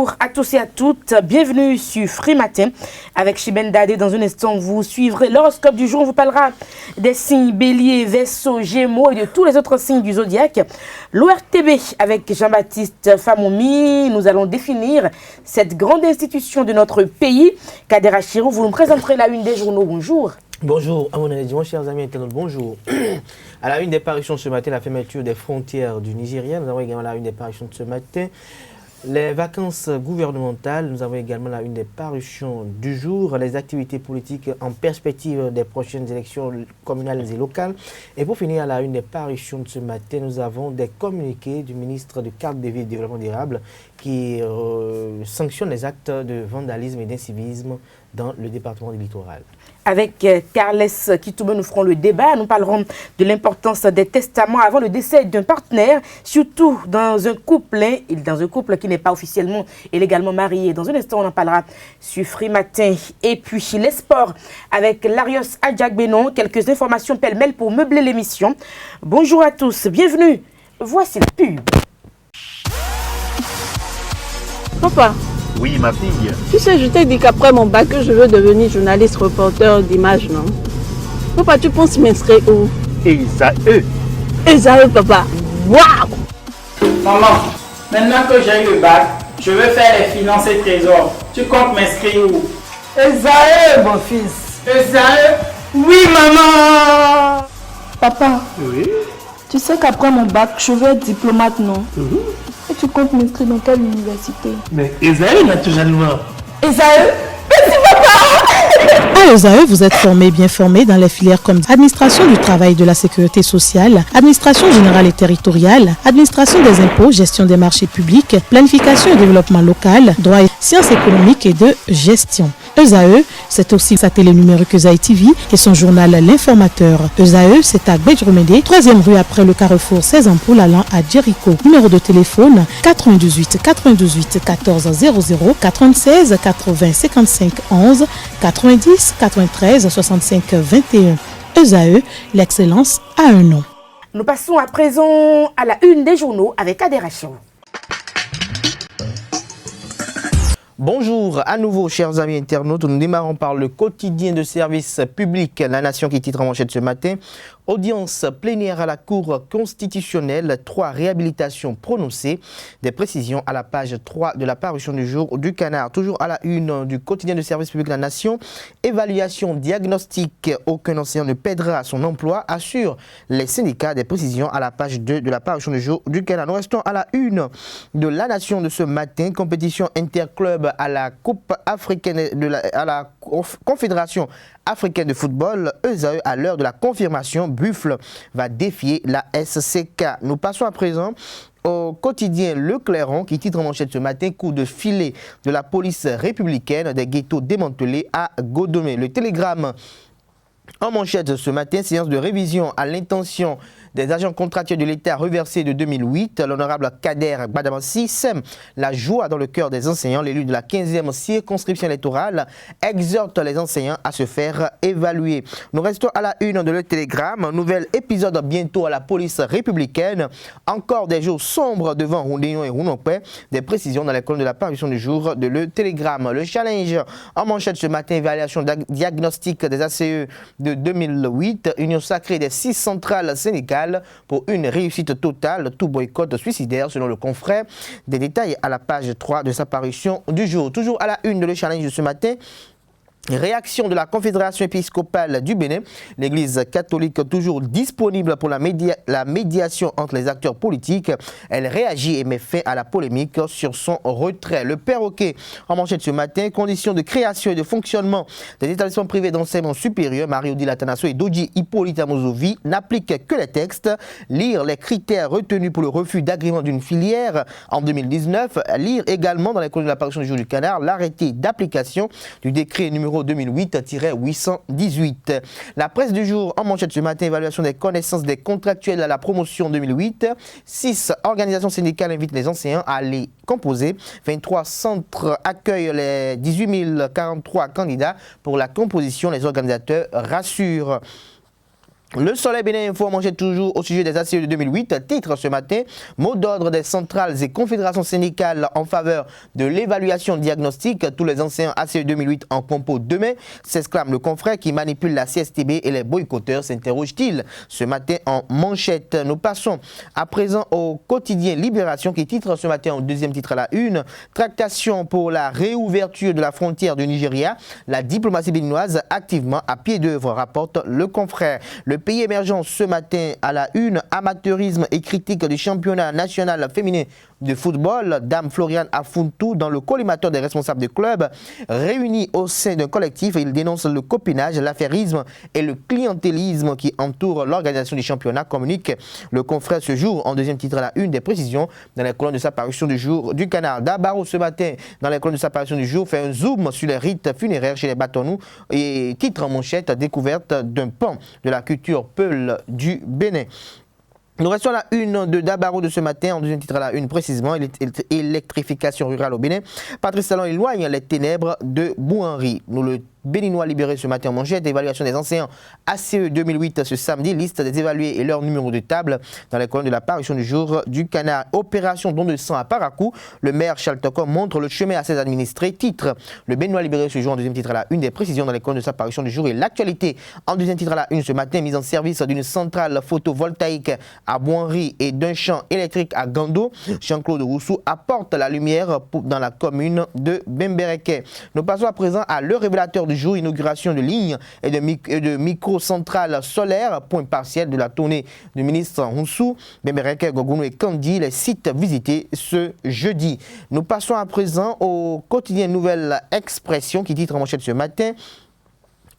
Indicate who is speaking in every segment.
Speaker 1: Bonjour à tous et à toutes, bienvenue sur Free Matin avec Chibène Dadé. Dans un instant, vous suivrez l'horoscope du jour. On vous parlera des signes Bélier, Verseau, Gémeaux et de tous les autres signes du zodiaque. L'ORTB avec Jean-Baptiste Famoumi. Nous allons définir cette grande institution de notre pays. Kader Achirou, vous nous présenterez la une des journaux. Bonjour.
Speaker 2: Bonjour, à mon avis, chers amis internautes, bonjour. À la une des parutions ce matin, la fermeture des frontières du Nigeria. Nous avons également la une des parutions de ce matin. Les vacances gouvernementales, nous avons également la une des parutions du jour, les activités politiques en perspective des prochaines élections communales et locales. Et pour finir, à la une des parutions de ce matin, nous avons des communiqués du ministre du Cadre de Vie et du Développement durable qui sanctionne les actes de vandalisme et d'incivisme dans le département du littoral. Avec
Speaker 1: Carles Kitoube, nous ferons le débat. Nous parlerons de l'importance des testaments avant le décès d'un partenaire, surtout dans un couple qui n'est pas officiellement et légalement marié. Dans un instant, on en parlera sur Free Matin. Et puis, les sports avec Larios Adjagbenon. Quelques informations pêle-mêle pour meubler l'émission. Bonjour à tous, bienvenue. Voici la pub.
Speaker 3: Papa.
Speaker 4: Oui, ma fille.
Speaker 3: Tu sais, je t'ai dit qu'après mon bac, je veux devenir journaliste reporter d'images, non? Papa, tu penses m'inscrire où?
Speaker 4: Esaü.
Speaker 3: Esaü, papa. Waouh!
Speaker 5: Maman, maintenant que j'ai eu le bac, je veux faire les finances et trésors. Tu comptes m'inscrire où?
Speaker 6: Esaü, mon fils.
Speaker 5: Esaü? Oui, maman!
Speaker 6: Papa,
Speaker 4: Oui.
Speaker 6: tu sais qu'après mon bac, je veux être diplomate, non? Et tu comptes m'inscrire dans quelle université?
Speaker 4: Mais Esaü, naturellement.
Speaker 6: Esaü?
Speaker 7: À ESAE, vous êtes bien formé dans les filières comme administration du travail et de la sécurité sociale, administration générale et territoriale, administration des impôts, gestion des marchés publics, planification et développement local, droit et sciences économiques et de gestion. ESAE, c'est aussi sa télé numérique ESAE TV et son journal L'Informateur. ESAE, c'est à Bédjromédé, 3e rue après le carrefour 16 ampoules allant à Jericho. Numéro de téléphone 98 98 14 00 96 80 55 11 90 93 65 21. ESAE, l'excellence a un nom.
Speaker 1: Nous passons à présent à la une des journaux avec Kader Achirou.
Speaker 2: Bonjour à nouveau, chers amis internautes. Nous démarrons par le quotidien de service public La Nation qui titre en manchette ce matin. Audience plénière à la Cour constitutionnelle, 3 réhabilitations prononcées. Des précisions à la page 3 de la parution du jour du Canard. Toujours à la une du quotidien de service public La Nation. Évaluation diagnostique, aucun enseignant ne perdra son emploi, assure les syndicats. Des précisions à la page 2 de la parution du jour du Canard. Nous restons à la une de La Nation de ce matin. Compétition interclub à la Coupe africaine à la Confédération africaine de football. ESAE à l'heure de la confirmation. Buffle va défier la SCK. Nous passons à présent au quotidien Le Clairon qui titre en manchette ce matin: coup de filet de la police républicaine, des ghettos démantelés à Godomé. Le Télégramme en manchette ce matin: séance de révision à l'intention des agents contractuels de l'État reversés de 2008. L'honorable Kader Gbadamassi sème la joie dans le cœur des enseignants. L'élu de la 15e circonscription électorale exhorte les enseignants à se faire évaluer. Nous restons à la une de Le Télégramme. Un nouvel épisode bientôt à la police républicaine. Encore des jours sombres devant Roundéon et Rounompé. Des précisions dans les colonnes de la parution du jour de Le Télégramme. Le Challenge en manchette ce matin: évaluation diagnostique des ACE de 2008. Union sacrée des 6 centrales syndicales pour une réussite totale, tout boycott suicidaire selon le confrère. Des détails à la page 3 de sa parution du jour. Toujours à la une de Le Challenge de ce matin: réaction de la Confédération épiscopale du Bénin. L'Église catholique toujours disponible pour la médiation entre les acteurs politiques. Elle réagit et met fin à la polémique sur son retrait. Le Perroquet en manchette ce matin: conditions de création et de fonctionnement des établissements privés d'enseignement supérieur. Marie-Odile Atanasso et Doji Hippolyte Amozovi n'appliquent que les textes. Lire les critères retenus pour le refus d'agrément d'une filière en 2019. Lire également dans les colonnes de la parution du jour du Canard l'arrêté d'application du décret numéro 2008-818. La presse du jour en manchette ce matin: évaluation des connaissances des contractuels à la promotion 2008. 6 organisations syndicales invitent les enseignants à les composer. 23 centres accueillent les 18 043 candidats pour la composition. Les organisateurs rassurent. Le Soleil Bénin Info manchette toujours au sujet des ACE de 2008. Titre ce matin, mot d'ordre des centrales et confédérations syndicales en faveur de l'évaluation diagnostique. Tous les enseignants ACE 2008 en compo demain, s'exclame le confrère qui manipule la CSTB et les boycotteurs, s'interroge-t-il. Ce matin en manchette, nous passons à présent au quotidien Libération qui titre ce matin en deuxième titre à la une. Tractation pour la réouverture de la frontière du Nigeria. La diplomatie béninoise activement à pied d'œuvre, rapporte le confrère. Le pays émergent ce matin à la une, amateurisme et critique du championnat national féminin de football. Dame Floriane Afuntou, dans le collimateur des responsables de club, réunis au sein d'un collectif, il dénonce le copinage, l'affairisme et le clientélisme qui entourent l'organisation du championnat, communique le confrère ce jour. En deuxième titre à la une, des précisions dans les colonnes de sa parution du jour du Canard. Dabaro ce matin, dans les colonnes de sa parution du jour, fait un zoom sur les rites funéraires chez les Bâtonnous et titre en manchette, découverte d'un pan de la culture Peul du Bénin. Nous restons à la une de Dabaro de ce matin, en deuxième titre à la une précisément, électrification rurale au Bénin. Patrice Talon éloigne les ténèbres de Bouhenri. Nous le Béninois libéré ce matin en manchette, évaluation des enseignants ACE 2008 ce samedi, liste des évalués et leur numéro de table dans les colonnes de la parution du jour du Canard. Opération don de sang à Parakou, le maire Charles Tocom montre le chemin à ses administrés. Titre, le Béninois libéré ce jour en deuxième titre à la une, des précisions dans les colonnes de sa parution du jour et l'actualité en deuxième titre à la une ce matin, mise en service d'une centrale photovoltaïque à Bouhenri et d'un champ électrique à Gando. Jean-Claude Roussou apporte la lumière dans la commune de Bembereke. Nous passons à présent à le révélateur du jour, inauguration de lignes et de micro-centrales solaires, point partiel de la tournée du ministre Roussou, Bembereke, Gogounou et Kandi, les sites visités ce jeudi. Nous passons à présent au quotidien Nouvelle Expression qui titre en manchette ce matin.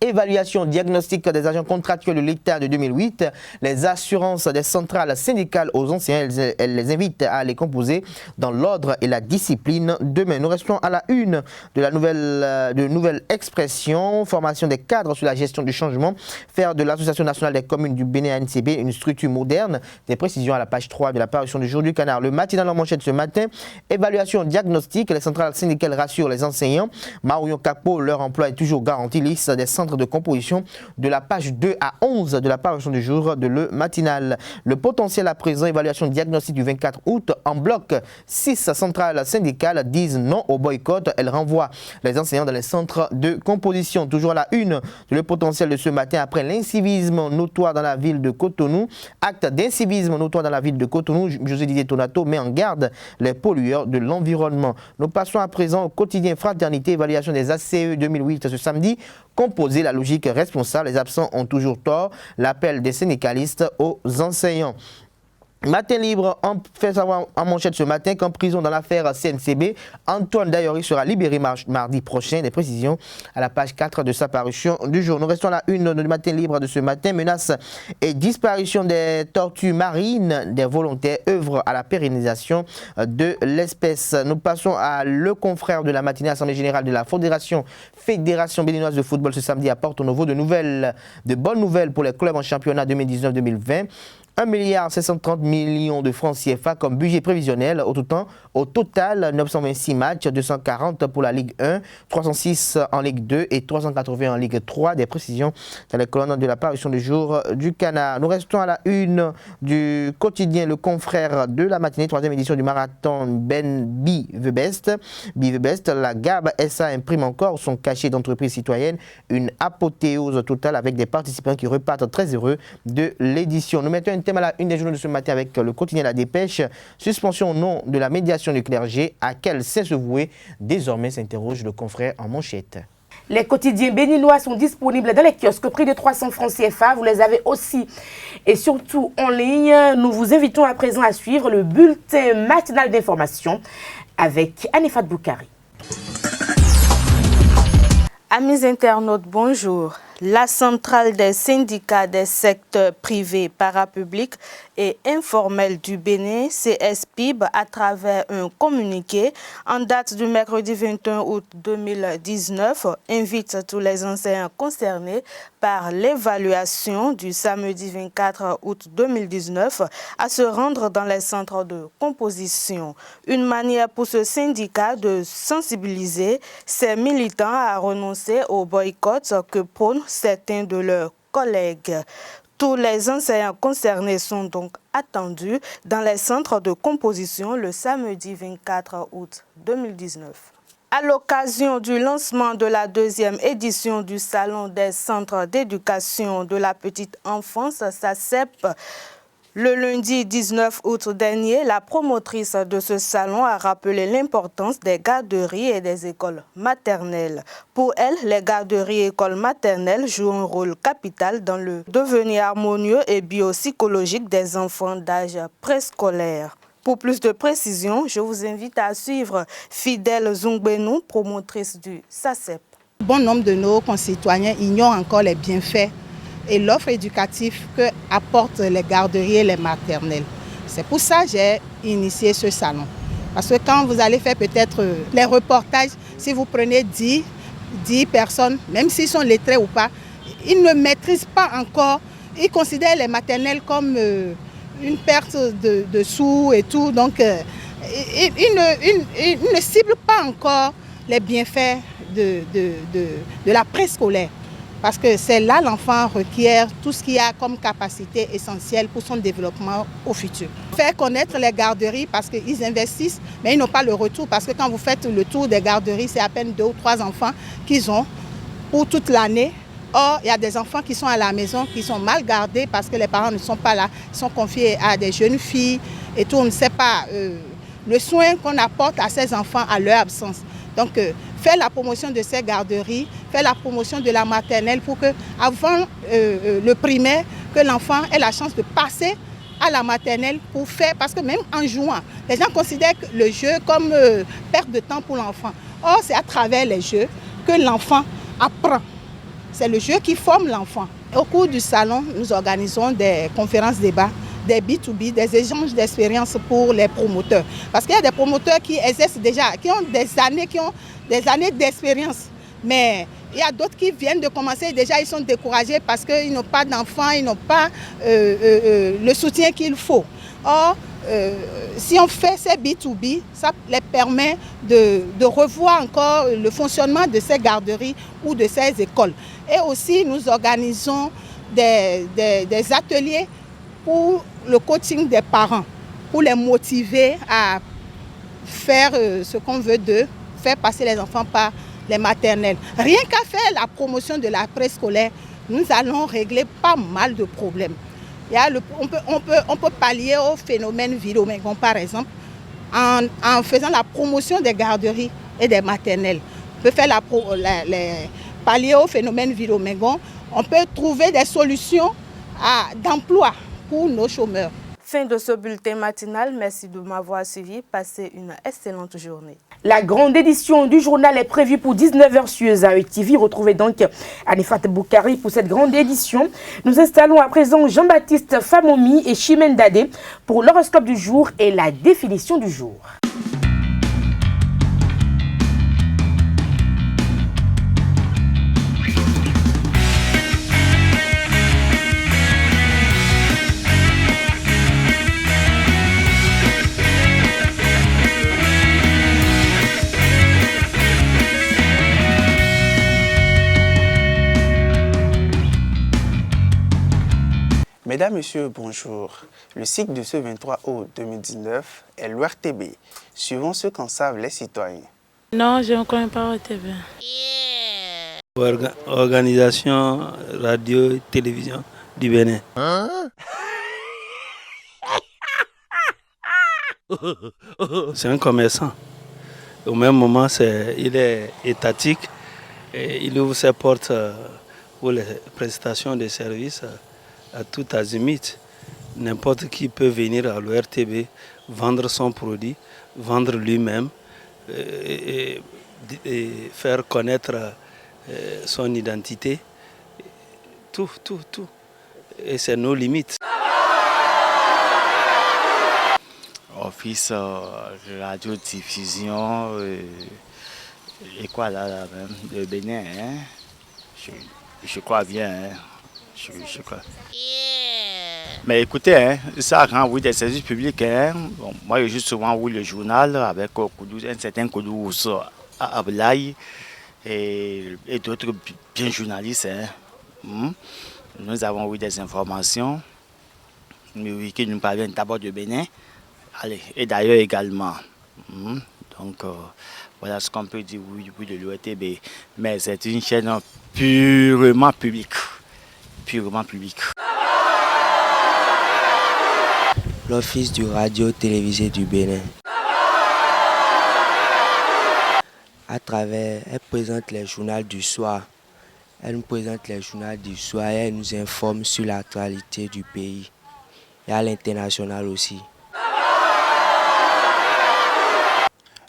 Speaker 2: Évaluation diagnostique des agents contractuels de l'État de 2008, les assurances des centrales syndicales aux anciens, elles les invitent à les composer dans l'ordre et la discipline demain. Nous restons à la une de la nouvelle expression, formation des cadres sur la gestion du changement, faire de l'Association nationale des communes du Bénin ANCB une structure moderne, des précisions à la page 3 de la parution du jour du Canard. Le matinal en manchette ce matin, évaluation diagnostique, les centrales syndicales rassurent les enseignants, Marion Capo, leur emploi est toujours garanti, liste des centres de composition de la page 2 à 11 de la parution du jour de le matinal. Le potentiel à présent, évaluation diagnostique du 24 août en bloc. 6 centrales syndicales disent non au boycott. Elles renvoient les enseignants dans les centres de composition. Toujours à la une de le potentiel de ce matin après l'incivisme notoire dans la ville de Cotonou. Acte d'incivisme notoire dans la ville de Cotonou. José Didier Tonato met en garde les pollueurs de l'environnement. Nous passons à présent au quotidien Fraternité, évaluation des ACE 2008 ce samedi. Composer la logique responsable, les absents ont toujours tort, l'appel des syndicalistes aux enseignants. Matin libre en fait savoir en manchette ce matin qu'en prison dans l'affaire CNCB, Antoine Dayori sera libéré mardi prochain. Des précisions à la page 4 de sa parution du jour. Nous restons à la une du matin libre de ce matin. Menace et disparition des tortues marines, des volontaires œuvrent à la pérennisation de l'espèce. Nous passons à le confrère de la matinée, Assemblée générale de la Fédération béninoise de football ce samedi apporte au nouveau de bonnes nouvelles pour les clubs en championnat 2019-2020. 1,730 milliard de francs CFA comme budget prévisionnel. Au total, 926 matchs, 240 pour la Ligue 1, 306 en Ligue 2 et 380 en Ligue 3. Des précisions dans les colonnes de la parution du jour du Canard. Nous restons à la une du quotidien Le Confrère de la matinée, 3e édition du marathon Be the Best. Be the Best, la GAB SA imprime encore son cachet d'entreprise citoyenne. Une apothéose totale avec des participants qui repartent très heureux de l'édition. Nous mettons un thème à la une des journaux de ce matin avec le quotidien La Dépêche. Suspension au nom de la médiation du clergé. À quel sait se vouer? Désormais s'interroge le confrère en manchette.
Speaker 1: Les quotidiens béninois sont disponibles dans les kiosques au prix de 300 francs CFA. Vous les avez aussi et surtout en ligne. Nous vous invitons à présent à suivre le bulletin matinal d'information avec Anifat Boukari.
Speaker 8: Amis internautes, bonjour. La centrale des syndicats des secteurs privés, parapublics et informels du Bénin, CSPIB, à travers un communiqué en date du mercredi 21 août 2019, invite tous les enseignants concernés par l'évaluation du samedi 24 août 2019 à se rendre dans les centres de composition. Une manière pour ce syndicat de sensibiliser ses militants à renoncer au boycott que prônent certains de leurs collègues. Tous les enseignants concernés sont donc attendus dans les centres de composition le samedi 24 août 2019. À l'occasion du lancement de la 2e édition du Salon des centres d'éducation de la petite enfance, SACEP, le lundi 19 août dernier, la promotrice de ce salon a rappelé l'importance des garderies et des écoles maternelles. Pour elle, les garderies et écoles maternelles jouent un rôle capital dans le devenir harmonieux et biopsychologique des enfants d'âge préscolaire. Pour plus de précisions, je vous invite à suivre Fidèle Zungbenou, promotrice du SACEP.
Speaker 9: Bon nombre de nos concitoyens ignorent encore les bienfaits et l'offre éducative que apportent les garderies et les maternelles. C'est pour ça que j'ai initié ce salon. Parce que quand vous allez faire peut-être les reportages, si vous prenez 10 personnes, même s'ils sont lettrés ou pas, ils ne maîtrisent pas encore, ils considèrent les maternelles comme une perte de sous et tout. Donc, ils ne ciblent pas encore les bienfaits de la préscolaire. Parce que c'est là l'enfant requiert tout ce qu'il y a comme capacité essentielle pour son développement au futur. Faire connaître les garderies parce qu'ils investissent, mais ils n'ont pas le retour. Parce que quand vous faites le tour des garderies, c'est à peine 2 ou 3 enfants qu'ils ont pour toute l'année. Or, il y a des enfants qui sont à la maison, qui sont mal gardés parce que les parents ne sont pas là. Ils sont confiés à des jeunes filles et tout. On ne sait pas le soin qu'on apporte à ces enfants à leur absence. Donc, faire la promotion de ces garderies, faire la promotion de la maternelle pour que, avant le primaire, que l'enfant ait la chance de passer à la maternelle pour faire, parce que même en jouant, les gens considèrent le jeu comme perte de temps pour l'enfant. Or, c'est à travers les jeux que l'enfant apprend. C'est le jeu qui forme l'enfant. Au cours du salon, nous organisons des conférences-débats, des B2B, des échanges d'expériences pour les promoteurs. Parce qu'il y a des promoteurs qui exercent déjà, qui ont des années d'expérience. Mais il y a d'autres qui viennent de commencer et déjà ils sont découragés parce qu'ils n'ont pas d'enfants, ils n'ont pas le soutien qu'il faut. Or, si on fait ces B2B, ça les permet de revoir encore le fonctionnement de ces garderies ou de ces écoles. Et aussi, nous organisons des ateliers pour le coaching des parents, pour les motiver à faire ce qu'on veut d'eux, faire passer les enfants par les maternelles. Rien qu'à faire la promotion de la préscolaire, nous allons régler pas mal de problèmes. On peut pallier au phénomène Viromengon, par exemple, en faisant la promotion des garderies et des maternelles. On peut faire pallier au phénomène Viromengon. On peut trouver des solutions d'emploi pour nos chômeurs.
Speaker 8: Fin de ce bulletin matinal. Merci de m'avoir suivi. Passez une excellente journée.
Speaker 1: La grande édition du journal est prévue pour 19h sur ZAE TV. Retrouvez donc Anifat Boukari pour cette grande édition. Nous installons à présent Jean-Baptiste Famomi et Chimène Dadé pour l'horoscope du jour et la définition du jour.
Speaker 10: Mesdames, Messieurs, bonjour. Le cycle de ce 23 août 2019 est l'ORTB, suivant ce qu'en savent les citoyens.
Speaker 3: Non, je ne connais pas l'ORTB.
Speaker 11: Organisation radio et télévision du Bénin. C'est un commerçant. Au même moment, il est étatique et il ouvre ses portes pour les prestations de services à tout azimut. N'importe qui peut venir à l'ORTB, vendre son produit, vendre lui-même et faire connaître son identité. Tout. Et c'est nos limites.
Speaker 12: Office radiodiffusion et quoi là même, de Bénin, hein? Je crois bien, hein? Je crois. Mais écoutez, hein, ça rend oui des services publics. Hein. Bon, moi, je joue souvent oui, le journal avec un certain Koudou Ablaï et d'autres bien journalistes. Hein. Nous avons eu des informations qui nous parviennent d'abord du Bénin, et d'ailleurs également. Donc voilà ce qu'on peut dire de l'ORTB. Mais c'est une chaîne purement publique. Purement publique.
Speaker 13: L'Office du radio-télévisé du Bénin. À travers, elle présente les journaux du soir. Elle nous présente les journaux du soir et elle nous informe sur l'actualité du pays et à l'international aussi.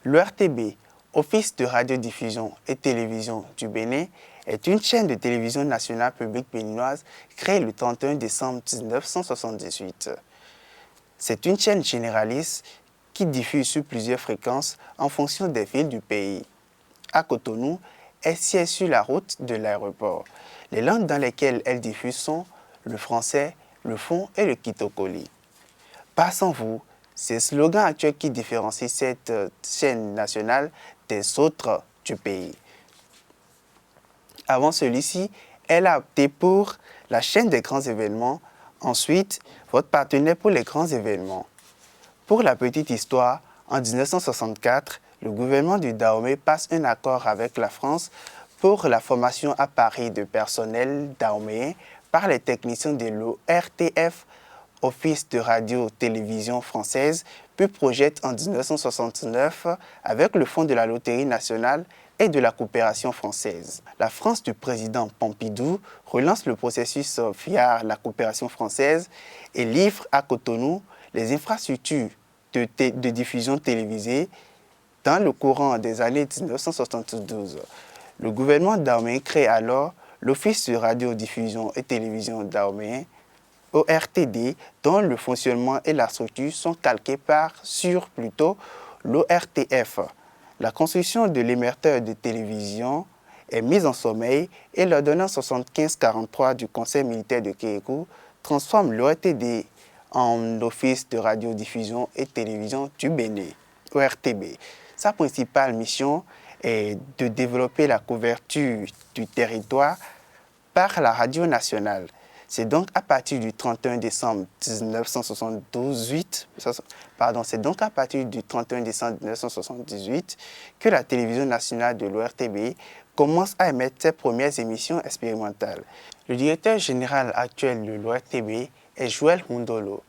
Speaker 10: L'ORTB, Office de radiodiffusion et télévision du Bénin, est une chaîne de télévision nationale publique béninoise créée le 31 décembre 1978. C'est une chaîne généraliste qui diffuse sur plusieurs fréquences en fonction des villes du pays. À Cotonou, elle siège sur la route de l'aéroport. Les langues dans lesquelles elle diffuse sont le français, le fon et le kitokoli. Pas sans vous, c'est le slogan actuel qui différencie cette chaîne nationale des autres du pays. Avant celui-ci, elle a opté pour la chaîne des grands événements, ensuite votre partenaire pour les grands événements. Pour la petite histoire, en 1964, le gouvernement du Dahomey passe un accord avec la France pour la formation à Paris de personnel dahoméen par les techniciens de l'ORTF, Office de radio-télévision française, puis projette en 1969 avec le Fonds de la Loterie nationale et de la coopération française. La France du président Pompidou relance le processus via la coopération française et livre à Cotonou les infrastructures de diffusion télévisée dans le courant des années 1972. Le gouvernement dahoméen crée alors l'Office de radiodiffusion et télévision dahoméen, ORTD, dont le fonctionnement et la structure sont calqués sur l'ORTF. La construction de l'émetteur de télévision est mise en sommeil et l'ordonnance 75-43 du Conseil militaire de Kékou transforme l'ORTD en Office de radiodiffusion et télévision du Bénin, ORTB. Sa principale mission est de développer la couverture du territoire par la radio nationale. C'est donc à partir du 31 décembre 1978 que la télévision nationale de l'ORTB commence à émettre ses premières émissions expérimentales. Le directeur général actuel de l'ORTB est Joël Mundolo.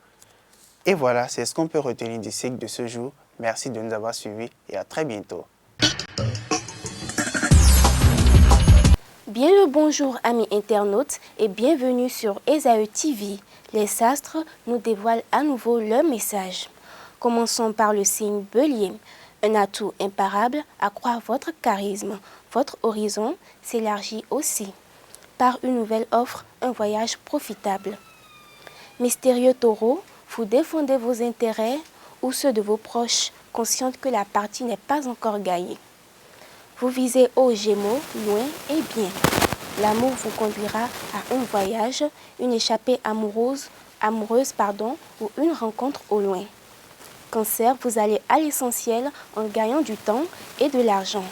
Speaker 10: Et voilà, c'est ce qu'on peut retenir du cycle de ce jour. Merci de nous avoir suivis et à très bientôt.
Speaker 14: Bien le bonjour amis internautes et bienvenue sur Esaü TV. Les astres nous dévoilent à nouveau leur message. Commençons par le signe Bélier. Un atout imparable accroît votre charisme. Votre horizon s'élargit aussi. Par une nouvelle offre, un voyage profitable. Mystérieux Taureau, vous défendez vos intérêts ou ceux de vos proches, consciente que la partie n'est pas encore gagnée. Vous visez aux Gémeaux, loin et bien. L'amour vous conduira à un voyage, une échappée amoureuse, ou une rencontre au loin. Cancer, vous allez à l'essentiel en gagnant du temps et de l'argent.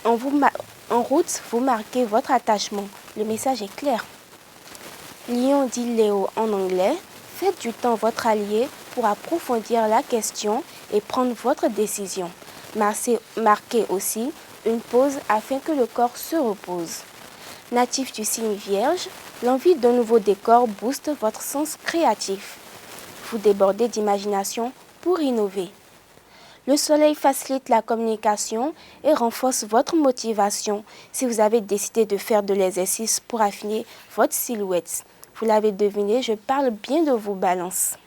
Speaker 14: En route, vous marquez votre attachement. Le message est clair. Lion dit Léo en anglais. Faites du temps votre allié pour approfondir la question et prendre votre décision. Marquez aussi une pause afin que le corps se repose. Natif du signe Vierge, l'envie d'un nouveau décor booste votre sens créatif. Vous débordez d'imagination pour innover. Le soleil facilite la communication et renforce votre motivation si vous avez décidé de faire de l'exercice pour affiner votre silhouette. Vous l'avez deviné, je parle bien de vos balances.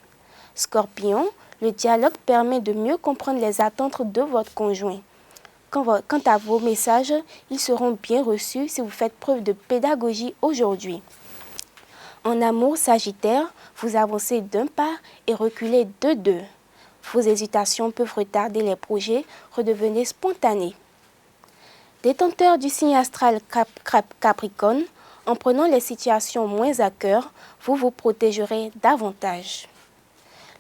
Speaker 14: Scorpion, le dialogue permet de mieux comprendre les attentes de votre conjoint. Quant à vos messages, ils seront bien reçus si vous faites preuve de pédagogie aujourd'hui. En amour, Sagittaire, vous avancez d'un pas et reculez de deux. Vos hésitations peuvent retarder les projets, redevenez spontanés. Détenteur du signe astral Capricorne, en prenant les situations moins à cœur, vous vous protégerez davantage.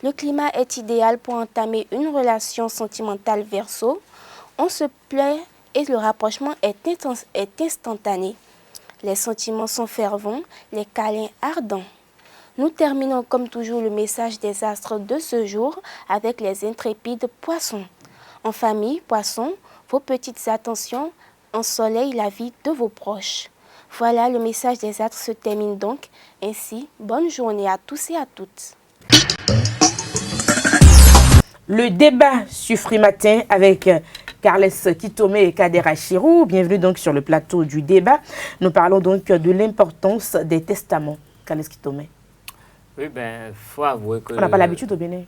Speaker 14: Le climat est idéal pour entamer une relation sentimentale Verseau. On se plaît et le rapprochement est instantané. Les sentiments sont fervents, les câlins ardents. Nous terminons comme toujours le message des astres de ce jour avec les intrépides poissons. En famille, poissons, vos petites attentions ensoleillent la vie de vos proches. Voilà, le message des astres se termine donc. Ainsi, bonne journée à tous et à toutes.
Speaker 1: Le débat sur Free Matin avec Carles Kitome et Kader Achirou. Bienvenue donc sur le plateau du débat. Nous parlons donc de l'importance des testaments. Carles Kitome.
Speaker 15: Oui, ben, faut avouer que...
Speaker 1: On n'a pas l'habitude au Bénin.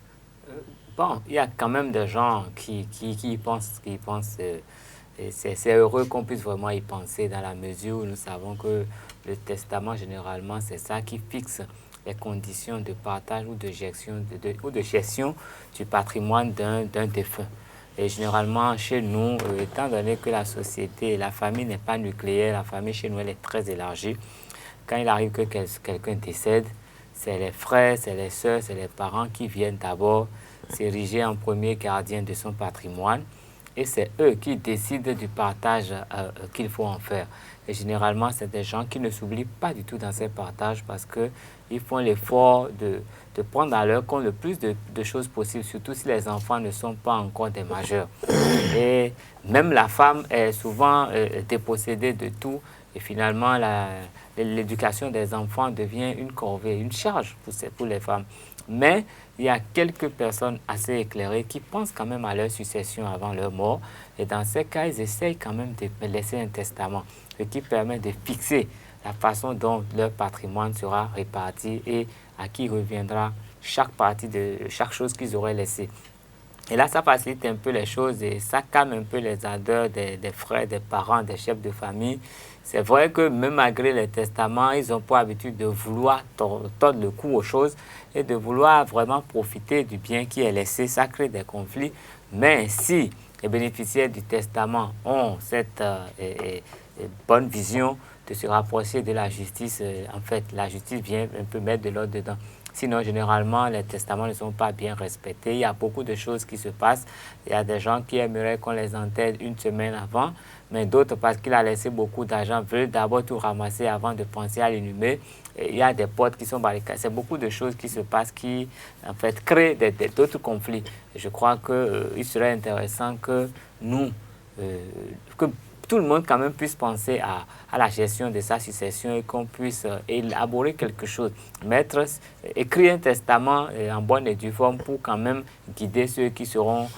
Speaker 15: Bon, il y a quand même des gens qui y pensent, et c'est heureux qu'on puisse vraiment y penser dans la mesure où nous savons que le testament, généralement, c'est ça qui fixe les conditions de partage ou de gestion du patrimoine d'un défunt. Et généralement, chez nous, étant donné que la société, la famille n'est pas nucléaire, la famille chez nous, elle est très élargie. Quand il arrive que quelqu'un décède, c'est les frères, c'est les sœurs, c'est les parents qui viennent d'abord s'ériger en premier gardien de son patrimoine. Et c'est eux qui décident du partage qu'il faut en faire. Et généralement, c'est des gens qui ne s'oublient pas du tout dans ces partages parce qu'ils font l'effort de prendre à leur compte le plus de choses possibles, surtout si les enfants ne sont pas encore des majeurs. Et même la femme est souvent dépossédée de tout. Et finalement, l'éducation des enfants devient une corvée, une charge pour les femmes. Mais il y a quelques personnes assez éclairées qui pensent quand même à leur succession avant leur mort. Et dans ces cas, ils essayent quand même de laisser un testament, ce qui permet de fixer la façon dont leur patrimoine sera réparti et à qui reviendra chaque partie de chaque chose qu'ils auraient laissée. Et là, ça facilite un peu les choses et ça calme un peu les ardeurs des frères, des parents, des chefs de famille. C'est vrai que même malgré les testaments, ils ont pour habitude de vouloir tordre le cou aux choses et de vouloir vraiment profiter du bien qui est laissé. Ça crée des conflits. Mais si les bénéficiaires du testament ont cette bonne vision de se rapprocher de la justice, en fait, la justice vient un peu mettre de l'ordre dedans. Sinon, généralement, les testaments ne sont pas bien respectés. Il y a beaucoup de choses qui se passent. Il y a des gens qui aimeraient qu'on les enterre une semaine avant, mais d'autres, parce qu'il a laissé beaucoup d'argent, veulent d'abord tout ramasser avant de penser à l'inhumer. Il y a des portes qui sont barricadées. C'est beaucoup de choses qui se passent qui, en fait, créent d'autres conflits. Et je crois qu'il serait intéressant que nous, que tout le monde quand même puisse penser à la gestion de sa succession et qu'on puisse élaborer quelque chose, écrire un testament en bonne et due forme pour quand même guider ceux qui seront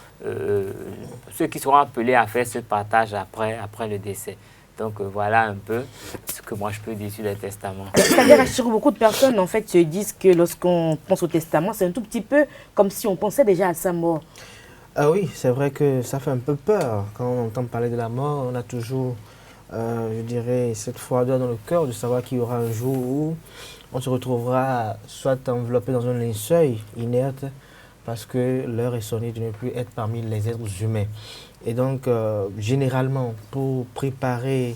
Speaker 15: appelés à faire ce partage après le décès. Donc voilà un peu ce que moi je peux dire sur les testaments.
Speaker 1: C'est-à-dire que beaucoup de personnes en fait se disent que lorsqu'on pense au testament, c'est un tout petit peu comme si on pensait déjà à sa mort.
Speaker 2: Ah oui, c'est vrai que ça fait un peu peur. Quand on entend parler de la mort, on a toujours, je dirais, cette froideur dans le cœur de savoir qu'il y aura un jour où on se retrouvera soit enveloppé dans un linceul inerte parce que l'heure est sonnée de ne plus être parmi les êtres humains. Et donc, généralement, pour préparer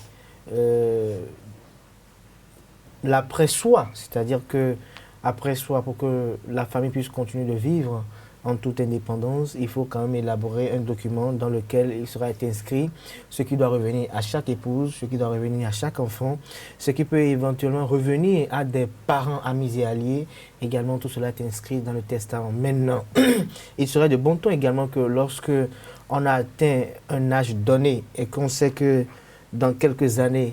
Speaker 2: l'après-soi, c'est-à-dire que après-soi, pour que la famille puisse continuer de vivre en toute indépendance, il faut quand même élaborer un document dans lequel il sera inscrit ce qui doit revenir à chaque épouse, ce qui doit revenir à chaque enfant, ce qui peut éventuellement revenir à des parents, amis et alliés. Également, tout cela est inscrit dans le testament. Maintenant, il serait de bon ton également que lorsque on a atteint un âge donné et qu'on sait que dans quelques années,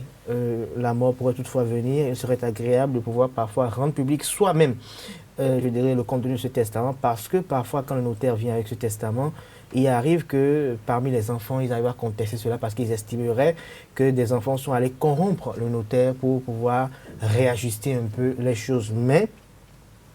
Speaker 2: la mort pourrait toutefois venir, il serait agréable de pouvoir parfois rendre public soi-même je dirais, le contenu de ce testament, parce que parfois, quand le notaire vient avec ce testament, il arrive que parmi les enfants, ils arrivent à contester cela parce qu'ils estimeraient que des enfants sont allés corrompre le notaire pour pouvoir réajuster un peu les choses. Mais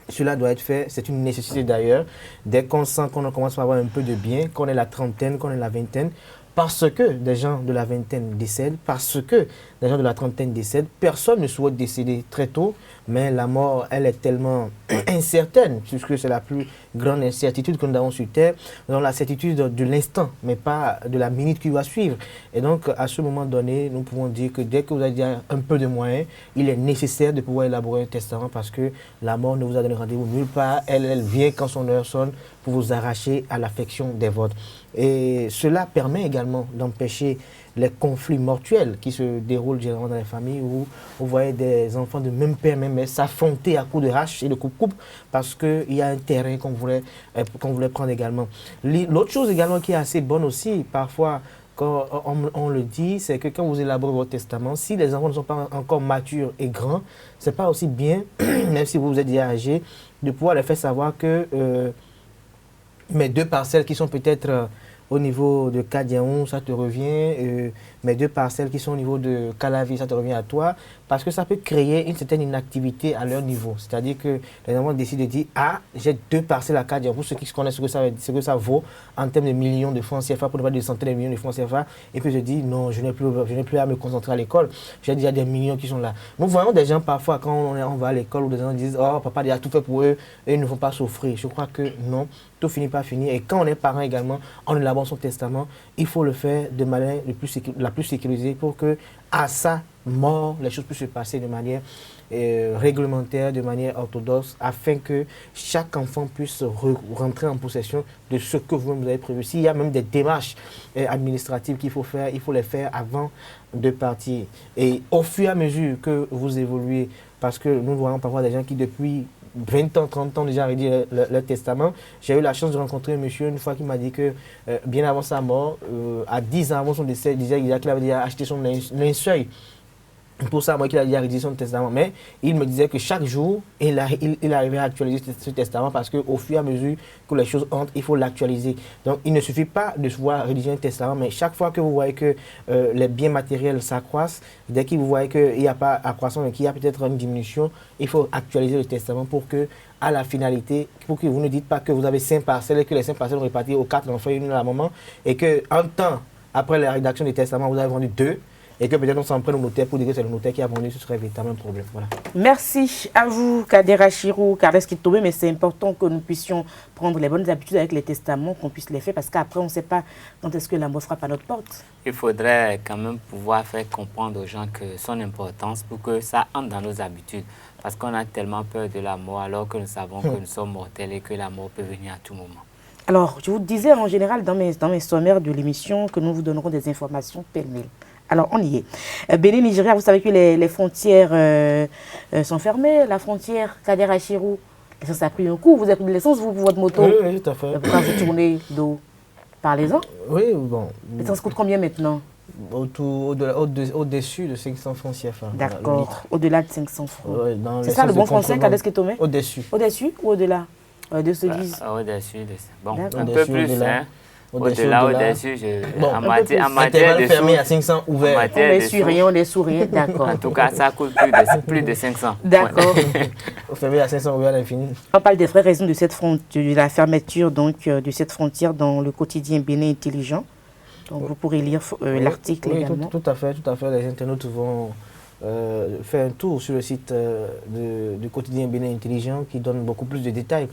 Speaker 2: cela doit être fait, c'est une nécessité d'ailleurs, dès qu'on sent qu'on commence à avoir un peu de bien, qu'on est la trentaine, qu'on est la vingtaine, parce que des gens de la vingtaine décèdent, parce que des gens de la trentaine décèdent. Personne ne souhaite décéder très tôt, mais la mort, elle est tellement incertaine, puisque c'est la plus grande incertitude que nous avons sur Terre. Nous avons la certitude de l'instant, mais pas de la minute qui va suivre. Et donc, à ce moment donné, nous pouvons dire que dès que vous avez un peu de moyens, il est nécessaire de pouvoir élaborer un testament, parce que la mort ne vous a donné rendez-vous nulle part. Elle vient quand son heure sonne pour vous arracher à l'affection des vôtres. Et cela permet également également d'empêcher les conflits mortuels qui se déroulent généralement dans les familles où vous voyez des enfants de même père, même mère s'affronter à coups de hache et de coupe-coupe parce qu'il y a un terrain qu'on voulait prendre également. L'autre chose également qui est assez bonne aussi, parfois, quand on le dit, c'est que quand vous élaborez votre testament, si les enfants ne sont pas encore matures et grands, c'est pas aussi bien, même si vous êtes déjà âgé, de pouvoir leur faire savoir que mes 2 parcelles qui sont peut-être au niveau de Kadiaon, ça te revient, mes 2 parcelles qui sont au niveau de Calavi, ça te revient à toi, parce que ça peut créer une certaine inactivité à leur niveau. C'est-à-dire que les enfants décident de dire, ah, j'ai 2 parcelles à Kadiaon, pour ceux qui connaissent ce que ça vaut en termes de millions de francs CFA, pour ne pas dire de centaines de millions de francs CFA, et puis je dis, non, je n'ai plus à me concentrer à l'école, j'ai déjà des millions qui sont là. Nous voyons des gens parfois, quand on va à l'école, où des gens disent, oh, papa a tout fait pour eux, et ils ne vont pas souffrir. Je crois que non, tout finit par finir. Et quand on est parent également, on élabore son testament, il faut le faire de manière la plus sécurisée pour que, à sa mort, les choses puissent se passer de manière réglementaire, de manière orthodoxe, afin que chaque enfant puisse rentrer en possession de ce que vous avez prévu. S'il y a même des démarches administratives qu'il faut faire, il faut les faire avant de partir. Et au fur et à mesure que vous évoluez, parce que nous voyons parfois des gens qui depuis 20 ans, 30 ans déjà rédigé leur testament. J'ai eu la chance de rencontrer un monsieur une fois qui m'a dit que bien avant sa mort, à 10 ans avant son décès, il disait qu'il avait déjà acheté son linceul. Pour ça, moi, qu'il a déjà rédigé son testament. Mais il me disait que chaque jour, il arrivait à actualiser ce testament parce qu'au fur et à mesure que les choses entrent, il faut l'actualiser. Donc, il ne suffit pas de se voir rédiger un testament, mais chaque fois que vous voyez que les biens matériels s'accroissent, dès que vous voyez qu'il n'y a pas accroissance, mais qu'il y a peut-être une diminution, il faut actualiser le testament pour que, à la finalité, pour que vous ne dites pas que vous avez 5 parcelles et que les 5 parcelles sont réparties aux 4 enfants et une à la maman, et qu'un temps après la rédaction du testament, vous avez vendu 2. Et que peut-être on s'en prenne au notaire pour dire que c'est le notaire qui a vendu, ce serait véritablement un problème. Voilà.
Speaker 1: Merci à vous, Kader Achirou, Carles Kitobé, mais c'est important que nous puissions prendre les bonnes habitudes avec les testaments, qu'on puisse les faire, parce qu'après, on ne sait pas quand est-ce que la mort frappe à notre porte.
Speaker 15: Il faudrait quand même pouvoir faire comprendre aux gens que son importance pour que ça entre dans nos habitudes. Parce qu'on a tellement peur de la mort, alors que nous savons que nous sommes mortels et que la mort peut venir à tout moment.
Speaker 1: Alors, je vous disais en général dans mes sommaires de l'émission que nous vous donnerons des informations pêle-mêle. Alors, on y est. Bénin, Nigeria, vous savez que les frontières sont fermées. La frontière Kader Achirou, l'essence a pris un coup. Vous avez pris de l'essence, vous, pour votre moto.
Speaker 2: Oui, tout à fait.
Speaker 1: Quand vous tournez d'eau, parlez-en.
Speaker 2: Oui, bon.
Speaker 1: L'essence coûte combien maintenant?
Speaker 2: Au-dessus de 500 francs CFA.
Speaker 1: D'accord, au-delà de 500 francs.
Speaker 2: Ouais,
Speaker 1: c'est ça le bon français, Kader Kitobé?
Speaker 2: Au-dessus.
Speaker 1: Au-dessus ou au-delà de ce disent?
Speaker 15: Au-dessus. Bon,
Speaker 1: un
Speaker 15: peu plus, hein. Au-delà, au-dessus,
Speaker 2: en matière de fermé à 500 ouvert.
Speaker 1: On est sur rien, on est sous rien, d'accord.
Speaker 15: En tout cas, ça coûte plus de 500.
Speaker 1: D'accord.
Speaker 2: Fermé à 500 ouvert à l'infini.
Speaker 1: On parle des vraies raisons de la fermeture donc, de cette frontière dans le quotidien Bénin Intelligent. Donc vous pourrez lire l'article également.
Speaker 2: Tout à fait. Les internautes vont faire un tour sur le site du quotidien Bénin Intelligent qui donne beaucoup plus de détails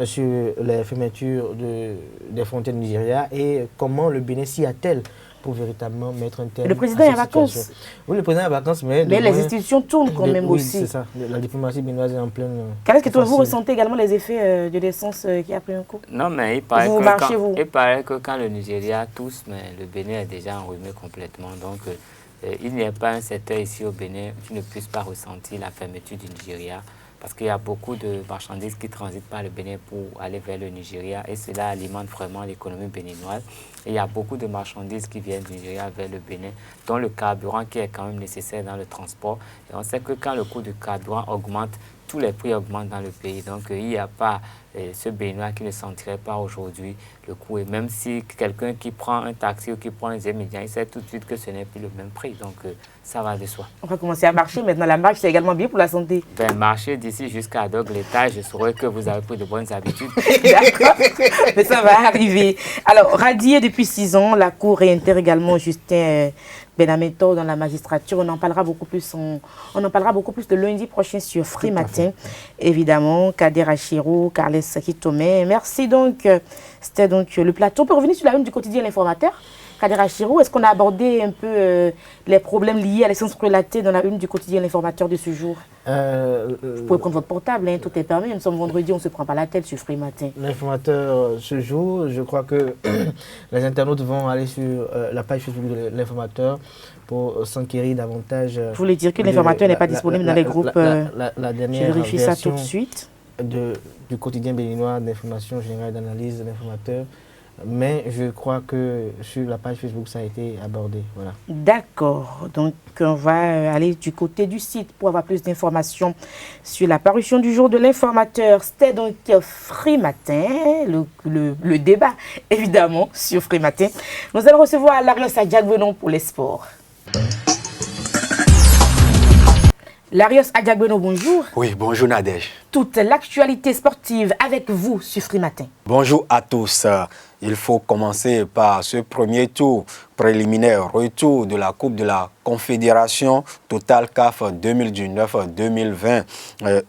Speaker 2: sur les fermetures des frontières du Nigeria et comment le Bénin s'y attelle pour véritablement mettre un terme.
Speaker 1: Le président est en vacances.
Speaker 2: Oui, le président est en vacances, mais
Speaker 1: les institutions tournent quand même aussi.
Speaker 2: C'est ça. La diplomatie béninoise est en pleine.
Speaker 1: Qu'est-ce que vous ressentez également les effets de l'essence qui a pris un coup?
Speaker 15: Non, mais il paraît que quand le Nigeria tousse, mais le Bénin est déjà enrhumé complètement. Donc, il n'y a pas un secteur ici au Bénin qui ne puisse pas ressentir la fermeture du Nigeria parce qu'il y a beaucoup de marchandises qui transitent par le Bénin pour aller vers le Nigeria et cela alimente vraiment l'économie béninoise. Et il y a beaucoup de marchandises qui viennent du Nigeria vers le Bénin, dont le carburant qui est quand même nécessaire dans le transport. Et on sait que quand le coût du carburant augmente, tous les prix augmentent dans le pays. Donc, il n'y a pas ce Béninois qui ne sentirait pas aujourd'hui le coût. Et même si quelqu'un qui prend un taxi ou qui prend un médias, il sait tout de suite que ce n'est plus le même prix. Donc, ça va de soi.
Speaker 1: On va commencer à marcher. Maintenant, la marche, c'est également bien pour la santé.
Speaker 15: Ben, marcher d'ici jusqu'à Dog-l'État, je saurais que vous avez pris de bonnes habitudes.
Speaker 1: D'accord. Mais ça va arriver. Alors, radié depuis 6 ans, la Cour réintègre également Justin Benameto dans la magistrature. On en parlera beaucoup plus. On en parlera beaucoup plus le lundi prochain sur Free Matin. Évidemment, Kader Achirou, Carles Kitobé. Merci donc. C'était donc le plateau. On peut revenir sur la une du quotidien L'Informateur. Kadera Chirou, est-ce qu'on a abordé un peu les problèmes liés à l'essence relatée dans la une du quotidien L'Informateur de ce jour? Vous pouvez prendre votre portable, hein, tout est permis. Nous sommes vendredi, on ne se prend pas la tête sur Frimatin.
Speaker 2: L'Informateur ce jour, je crois que les internautes vont aller sur la page Facebook de l'Informateur pour s'enquérir davantage.
Speaker 1: Je voulais dire que l'Informateur n'est pas disponible dans les groupes.
Speaker 2: La dernière
Speaker 1: je vérifie ça tout de suite.
Speaker 2: Du quotidien béninois d'information générale d'analyse de l'Informateur. Mais je crois que sur la page Facebook, ça a été abordé. Voilà.
Speaker 1: D'accord. Donc, on va aller du côté du site pour avoir plus d'informations sur la parution du jour de l'Informateur. C'était donc Frimatin, le débat, évidemment, sur Frimatin. Nous allons recevoir Larios Adjagbenon pour les sports. Larios Adjagbenon, bonjour.
Speaker 16: Oui, bonjour Nadège.
Speaker 1: Toute l'actualité sportive avec vous sur Frimatin.
Speaker 16: Bonjour à tous. Il faut commencer par ce premier tour préliminaire, retour de la Coupe de la Confédération Total CAF 2019-2020.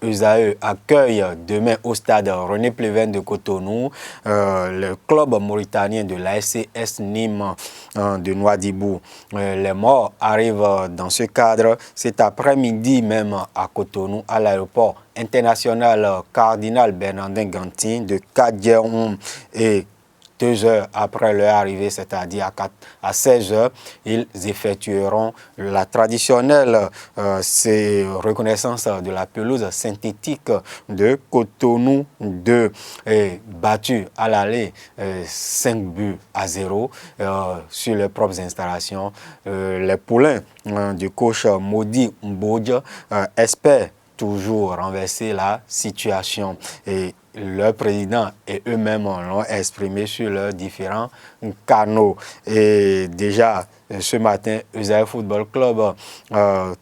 Speaker 16: USAE accueille demain au stade René Pleven de Cotonou le club mauritanien de l'ASCS Nîmes de Nouadhibou. Les morts arrivent dans ce cadre cet après-midi même à Cotonou à l'aéroport international Cardinal Bernardin Gantin de Kadjeroum et 2 heures après leur arrivée, c'est-à-dire à 16 heures, ils effectueront la traditionnelle reconnaissance de la pelouse synthétique de Cotonou 2, battue à l'aller 5-0 sur leurs propres installations. Les poulains du coach Modi Mbodja espèrent toujours renverser la situation. Et leur président et eux-mêmes l'ont exprimé sur leurs différents canaux. Et déjà, ce matin, USAE Football Club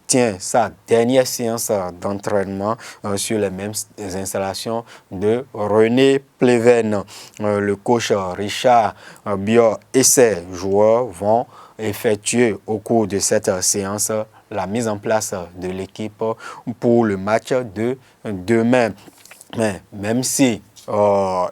Speaker 16: tient sa dernière séance d'entraînement sur les mêmes installations de René Pleven. Le coach Richard Bior et ses joueurs vont effectuer au cours de cette séance la mise en place de l'équipe pour le match de demain. Mais même si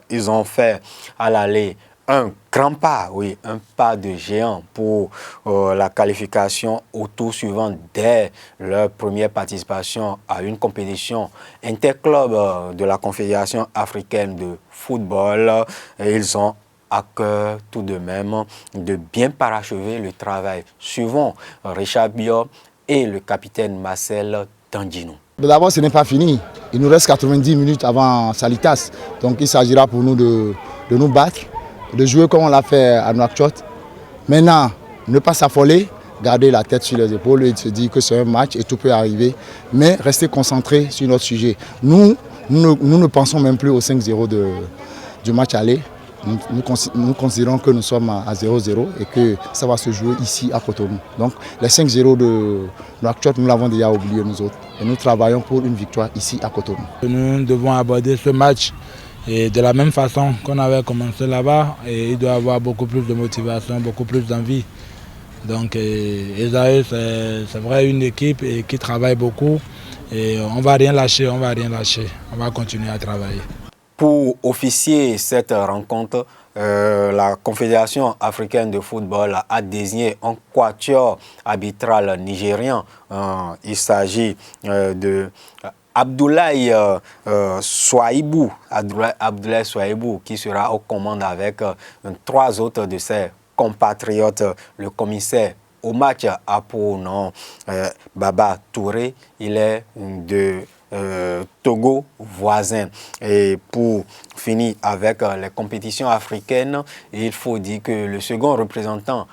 Speaker 16: ils ont fait à l'aller un grand pas, oui, un pas de géant pour la qualification au tour suivant dès leur première participation à une compétition interclub de la Confédération africaine de football, ils ont à cœur tout de même de bien parachever le travail. Suivons Richard Bior et le capitaine Marcel Tandjinou.
Speaker 17: D'abord, ce n'est pas fini. Il nous reste 90 minutes avant Salitas. Donc il s'agira pour nous de nous battre, de jouer comme on l'a fait à Nouakchott. Maintenant, ne pas s'affoler, garder la tête sur les épaules et se dire que c'est un match et tout peut arriver. Mais rester concentré sur notre sujet. Nous ne pensons même plus au 5-0 du match aller. Nous considérons que nous sommes à 0-0 et que ça va se jouer ici à Cotonou. Donc les 5-0 de Nouakchott, nous l'avons déjà oublié nous autres. Et nous travaillons pour une victoire ici à Cotonou.
Speaker 18: Nous devons aborder ce match et de la même façon qu'on avait commencé là-bas. Et il doit y avoir beaucoup plus de motivation, beaucoup plus d'envie. Donc USAE, c'est vrai une équipe qui travaille beaucoup. Et on ne va rien lâcher, on va continuer à travailler.
Speaker 16: Pour officier cette rencontre, la Confédération africaine de football a désigné un quatuor arbitral nigérien. Il s'agit de Abdoulaye Souaïbou qui sera aux commandes avec 3 autres de ses compatriotes. Le commissaire au match a pour nom Baba Touré, il est de Togo voisin. Et pour finir avec les compétitions africaines, il faut dire que le second représentant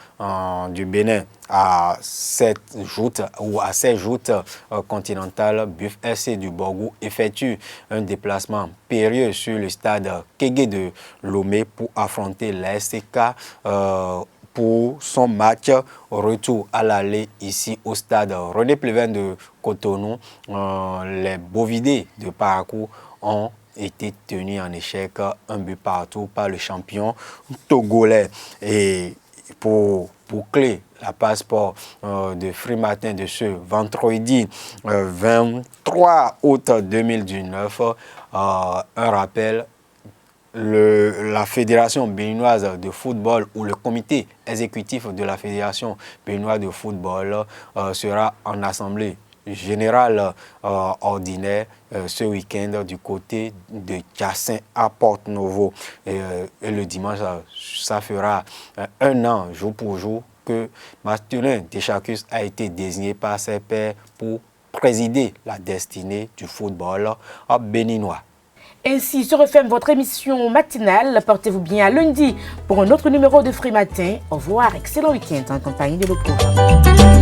Speaker 16: du Bénin à cette joute continentale, Buff FC du Borgou, effectue un déplacement périlleux sur le stade Kégué de Lomé pour affronter l'ASK pour son match retour à l'aller ici au stade René Pleven de Cotonou. Les Bovidés de Parakou ont été tenus en échec, 1 but partout par le champion togolais. Et pour boucler la passeport de Frimatin de ce vendredi 23 août 2019, un rappel la Fédération béninoise de football ou le comité exécutif de la Fédération béninoise de football sera en assemblée générale ordinaire ce week-end du côté de Cassin à Porte-Novo. Et le dimanche, ça fera un an, jour pour jour, que Martellin Deschacus a été désigné par ses pairs pour présider la destinée du football béninois.
Speaker 1: Ainsi se referme votre émission matinale. Portez-vous bien à lundi pour un autre numéro de Free Matin. Au revoir, excellent week-end en compagnie de nos programmes.